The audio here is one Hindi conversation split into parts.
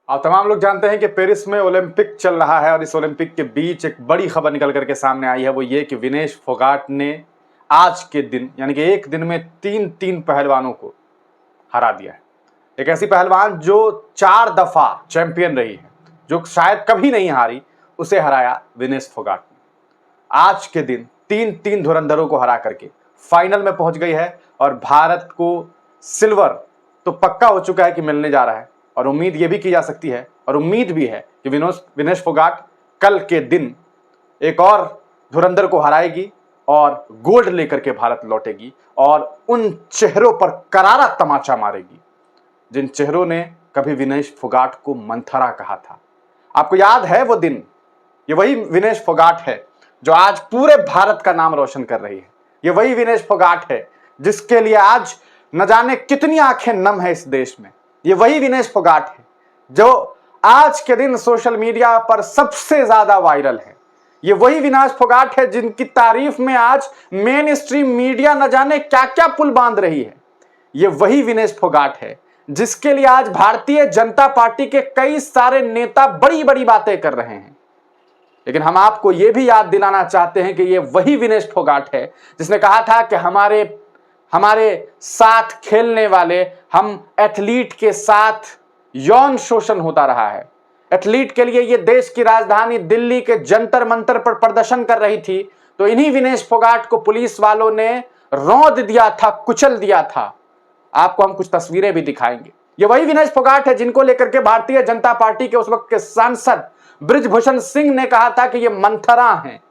आप तमाम लोग जानते हैं कि पेरिस में ओलंपिक चल रहा है और इस ओलंपिक के बीच एक बड़ी खबर निकल करके सामने आई है। वो ये कि विनेश फोगाट ने आज के दिन यानी कि एक दिन में तीन पहलवानों को हरा दिया है। एक ऐसी पहलवान जो 4 दफा चैंपियन रही है, जो शायद कभी नहीं हारी, उसे हराया विनेश फोगाट ने। आज के दिन तीन धुरंधरों को हरा करके फाइनल में पहुंच गई है और भारत को सिल्वर तो पक्का हो चुका है कि मिलने जा रहा है। और उम्मीद यह भी की जा सकती है और उम्मीद भी है कि विनेश फोगाट कल के दिन एक और धुरंधर को हराएगी और गोल्ड लेकर के भारत लौटेगी और उन चेहरों पर करारा तमाचा मारेगी जिन चेहरों ने कभी विनेश फोगाट को मंथरा कहा था। आपको याद है वो दिन? ये वही विनेश फोगाट है जो आज पूरे भारत का नाम रोशन कर रही है। ये वही विनेश फोगाट है जिसके लिए आज न जाने कितनी आंखें नम है इस देश में। ये वही विनेश फोगाट है जो आज के दिन सोशल मीडिया पर सबसे ज्यादा वायरल है। ये वही विनेश फोगाट है जिनकी तारीफ में आज मेन स्ट्रीम मीडिया न जाने क्या क्या पुल बांध रही है। ये वही विनेश फोगाट है जिसके लिए आज भारतीय जनता पार्टी के कई सारे नेता बड़ी बड़ी बातें कर रहे हैं। लेकिन हम आपको यह भी याद दिलाना चाहते हैं कि यह वही विनेश फोगाट है जिसने कहा था कि हमारे साथ खेलने वाले, हम एथलीट के साथ यौन शोषण होता रहा है। एथलीट के लिए यह देश की राजधानी दिल्ली के जंतर मंतर पर प्रदर्शन कर रही थी तो इन्हीं विनेश फोगाट को पुलिस वालों ने रौंद दिया था, कुचल दिया था। आपको हम कुछ तस्वीरें भी दिखाएंगे। ये वही विनेश फोगाट है जिनको लेकर के भारतीय जनता पार्टी के उस वक्त के सांसद बृजभूषण सिंह ने कहा था कि ये मंथरा हैं।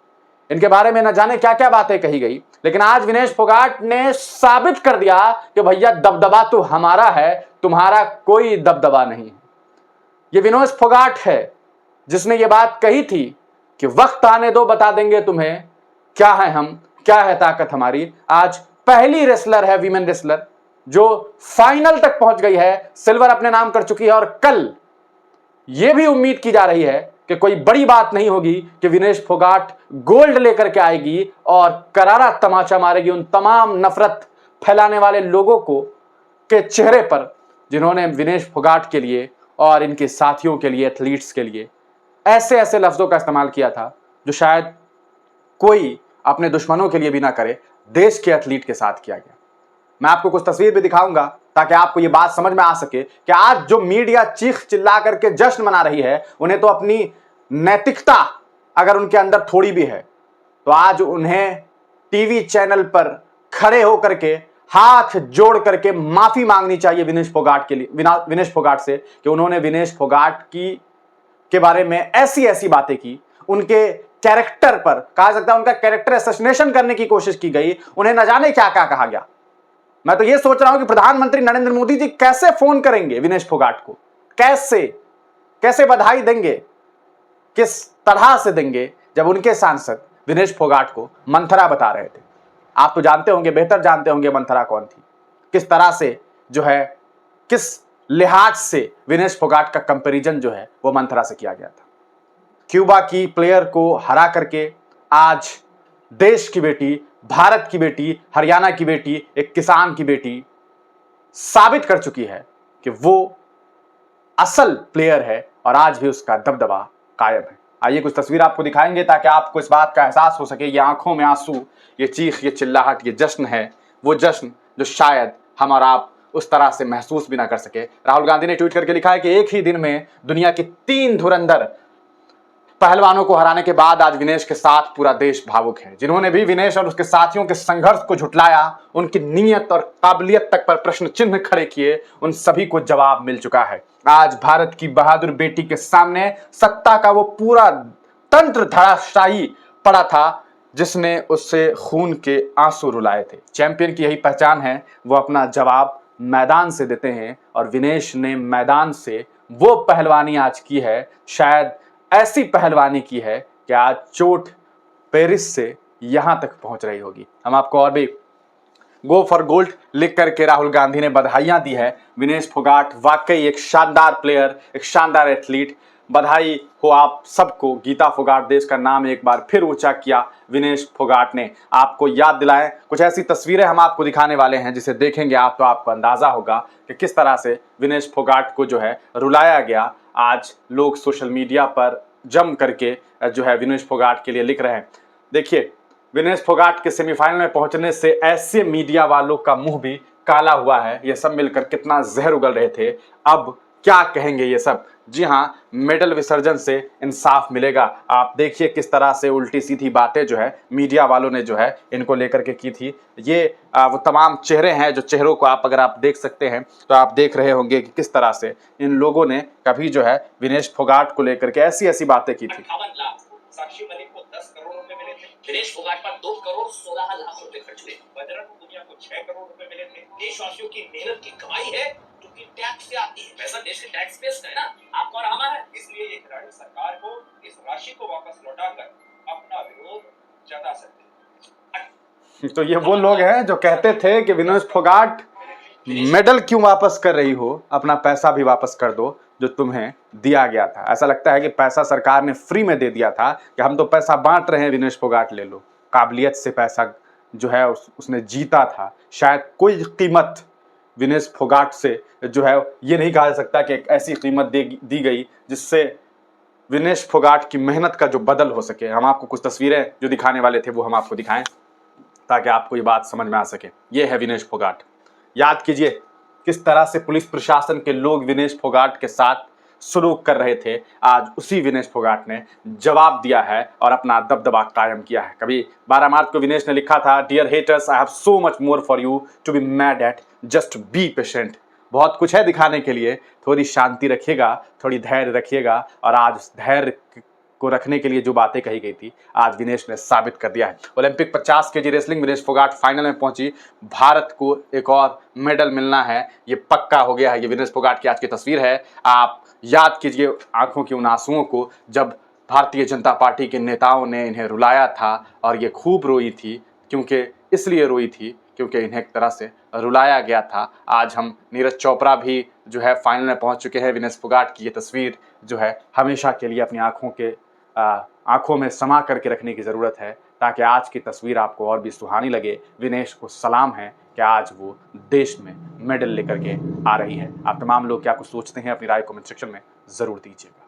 इनके बारे में न जाने क्या क्या बातें कही गई, लेकिन आज विनेश फोगाट ने साबित कर दिया कि भैया दबदबा तो हमारा है, तुम्हारा कोई दबदबा नहीं है। ये विनेश फोगाट है जिसने ये बात कही थी कि वक्त आने दो, बता देंगे तुम्हें क्या है हम, क्या है ताकत हमारी। आज पहली रेसलर है, वीमेन रेसलर, जो फाइनल तक पहुंच गई है, सिल्वर अपने नाम कर चुकी है और कल यह भी उम्मीद की जा रही है कि कोई बड़ी बात नहीं होगी कि विनेश फोगाट गोल्ड लेकर के आएगी और करारा तमाचा मारेगी उन तमाम नफरत फैलाने वाले लोगों को के चेहरे पर जिन्होंने विनेश फोगाट के लिए और इनके साथियों के लिए, एथलीट्स के लिए ऐसे ऐसे लफ्जों का इस्तेमाल किया था जो शायद कोई अपने दुश्मनों के लिए भी ना करे, देश के एथलीट के साथ किया गया। मैं आपको कुछ तस्वीर भी दिखाऊंगा ताकि आपको यह बात समझ में आ सके कि आज जो मीडिया चीख चिल्ला करके जश्न मना रही है, उन्हें तो अपनी नैतिकता अगर उनके अंदर थोड़ी भी है तो आज उन्हें टीवी चैनल पर खड़े होकर के हाथ जोड़ करके माफी मांगनी चाहिए विनेश फोगाट के लिए, विनेश फोगाट से, कि उन्होंने विनेश फोगाट के बारे में ऐसी ऐसी बातें की, उनके कैरेक्टर पर कहा सकता है उनका कैरेक्टर असैसिनेशन करने की कोशिश की गई, उन्हें न जाने क्या क्या कहा गया। मैं तो यह सोच रहा हूं कि प्रधानमंत्री नरेंद्र मोदी जी कैसे फोन करेंगे विनेश फोगाट को, कैसे बधाई देंगे, किस तरह से देंगे जब उनके सांसद विनेश फोगाट को मंथरा बता रहे थे। आप तो जानते होंगे, बेहतर जानते होंगे मंथरा कौन थी, किस तरह से जो है, किस लिहाज से विनेश फोगाट का कंपैरिजन जो है वो मंथरा से किया गया था। क्यूबा की प्लेयर को हरा करके आज देश की बेटी, भारत की बेटी, हरियाणा की बेटी, एक किसान की बेटी साबित कर चुकी है कि वो असल प्लेयर है और आज भी उसका दबदबा कायम है। आइए कुछ तस्वीर आपको दिखाएंगे ताकि आपको इस बात का एहसास हो सके। ये आंखों में आंसू, ये चीख, ये चिल्लाहट, ये जश्न है, वो जश्न जो शायद हम और आप उस तरह से महसूस भी ना कर सके। राहुल गांधी ने ट्वीट करके लिखा है कि एक ही दिन में दुनिया की 3 धुरंधर पहलवानों को हराने के बाद आज विनेश के साथ पूरा देश भावुक है। जिन्होंने भी विनेश और उसके साथियों के संघर्ष को झुटलाया, उनकी नीयत और काबिलियत तक पर प्रश्न चिन्ह खड़े किए, उन सभी को जवाब मिल चुका है। आज भारत की बहादुर बेटी के सामने सत्ता का वो पूरा तंत्र धराशायी पड़ा था जिसने उससे खून के आंसू रुलाए थे। चैंपियन की यही पहचान है, वो अपना जवाब मैदान से देते हैं और विनेश ने मैदान से वो पहलवानी आज की है, शायद ऐसी पहलवानी की है कि आज चोट पेरिस से यहां तक पहुंच रही होगी। हम आपको और भी गो फॉर गोल्ड लिख करके राहुल गांधी ने बधाइयां दी है। विनेश फोगाट वाकई एक शानदार प्लेयर, एक शानदार एथलीट। बधाई हो आप सबको। गीता फोगाट, देश का नाम एक बार फिर ऊंचा किया विनेश फोगाट ने। आपको याद दिलाएं, कुछ ऐसी तस्वीरें हम आपको दिखाने वाले हैं जिसे देखेंगे आप तो आपको अंदाजा होगा कि किस तरह से विनेश फोगाट को जो है रुलाया गया। आज लोग सोशल मीडिया पर जम करके जो है विनेश फोगाट के लिए लिख रहे हैं। देखिए, विनेश फोगाट के सेमीफाइनल में पहुंचने से ऐसे मीडिया वालों का मुंह भी काला हुआ है। ये सब मिलकर कितना जहर उगल रहे थे, अब क्या कहेंगे ये सब। जी हाँ, मेडल विसर्जन से इंसाफ मिलेगा। आप देखिए किस तरह से उल्टी सीधी बातें जो है मीडिया वालों ने जो है इनको लेकर के की थी। ये वो तमाम चेहरे हैं जो चेहरों को अगर आप देख सकते हैं तो आप देख रहे होंगे कि किस तरह से इन लोगों ने कभी जो है विनेश फोगाट को लेकर के ऐसी ऐसी बातें की थी। साक्षी मलिक को 10 करोड़ रुपए मिले थे, विनेश फोगाट पर 2 करोड़ 16 लाख रुपए खर्च हुए, बजरंग पुनिया को 6 करोड़ रुपए मिले थे। देशवासियों की मेहनत की कमाई है जो कि टैक्स से आती है, पैसा देश के टैक्स बेस का है ना, आपको और हमारा है। इसलिए ये खिलाड़ी सरकार को इस राशि को वापस लौटाकर अपना विरोध जता सकते हैं। तो ये वो लोग हैं जो कहते थे कि विनेश फोगाट मेडल क्यों वापस कर रही हो, अपना पैसा भी वापस कर दो जो तुम्हें दिया गया था। ऐसा लगता है कि पैसा सरकार ने फ्री में दे दिया था कि हम तो पैसा बांट रहे हैं, विनेश फोगाट ले लो। काबिलियत से पैसा जो है उसने जीता था। शायद कोई कीमत विनेश फोगाट से जो है ये नहीं कहा जा सकता कि एक ऐसी कीमत दी गई जिससे विनेश फोगाट की मेहनत का जो बदल हो सके। हम आपको कुछ तस्वीरें जो दिखाने वाले थे वो हम आपको दिखाएं ताकि आपको ये बात समझ में आ सके। ये है विनेश फोगाट। याद कीजिए किस तरह से पुलिस प्रशासन के लोग विनेश फोगाट के साथ सलूक कर रहे थे। आज उसी विनेश फोगाट ने जवाब दिया है और अपना दबदबा कायम किया है। कभी 12 मार्च को विनेश ने लिखा था, dear haters, I have so much more for you to be mad at, just be patient. बहुत कुछ है दिखाने के लिए, थोड़ी शांति रखिएगा, थोड़ी धैर्य रखिएगा। और आज धैर्य को रखने के लिए जो बातें कही गई थी आज विनेश ने साबित कर दिया है। Olympic 50 KG wrestling Vinesh Phogat final में पहुंची। भारत को एक और मेडल मिलना है, ये पक्का हो गया है। ये विनेश फोगाट की आज की तस्वीर है। आप याद कीजिए आंखों की उन आंसुओं को जब भारतीय जनता पार्टी के नेताओं ने इन्हें रुलाया था और ये खूब रोई थी, क्योंकि इसलिए रोई थी क्योंकि इन्हें एक तरह से रुलाया गया था। आज हम नीरज चोपड़ा भी जो है फाइनल में पहुंच चुके हैं। विनेश फोगाट की ये तस्वीर जो है हमेशा के लिए अपनी आंखों में समा करके रखने की ज़रूरत है ताकि आज की तस्वीर आपको और भी सुहानी लगे। विनेश को सलाम है कि आज वो देश में मेडल लेकर के आ रही है। आप तमाम लोग क्या कुछ सोचते हैं अपनी राय कमेंट सेक्शन में ज़रूर दीजिएगा।